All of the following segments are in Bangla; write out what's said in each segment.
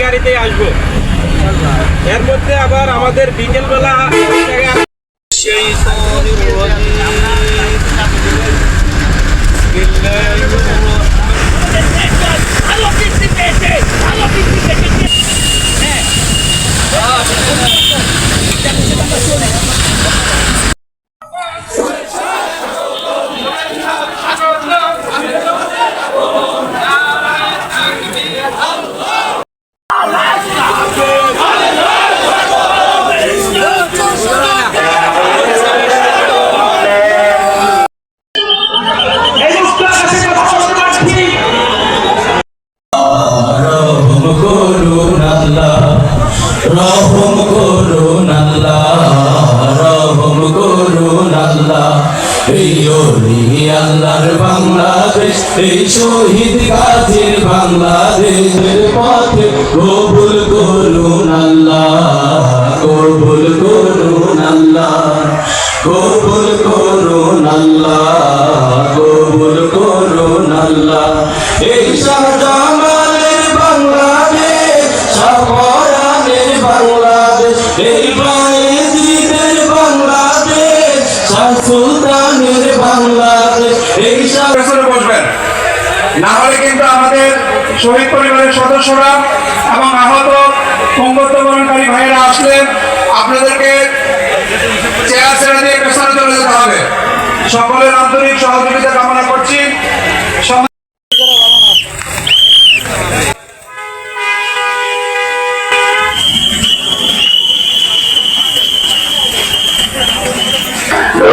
গাড়িতে আসবো। এর মধ্যে আবার আমাদের বিকেলবেলা রহম করুন আল্লাহ, রহম করুন আল্লাহ। এই ওলি আল্লাহর বাংলাদেশ, এই শহীদ গাজীর বাংলাদেশের পথে কবুল করুন আল্লাহ, কবুল করুন আল্লাহ, কবুল করুন আল্লাহ, কবুল করুন আল্লাহ। এই শাহজালালের বাংলাদেশ, শাহপরানের বাংলাদেশ, এই বায়েজিদের বাংলাদেশ, শাহ সুলতানের বাংলাদেশ। এই পেছনে বসবেন, না হলে কিন্তু আমাদের শহীদ পরিবারের সদস্যরা এবং আহত পঙ্গত্ববরণকারী ভাইয়েরা আসলে আপনাদেরকে চেয়ার ছেড়ে দিয়ে পেছনে চলে যেতে হবে। সকলের আন্তরিক সহযোগিতা কামনা করছি।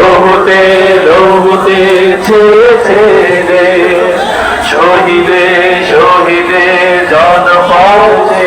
রহুতে রহুতে ছেড়ে শহীদে শহীদে জনপথে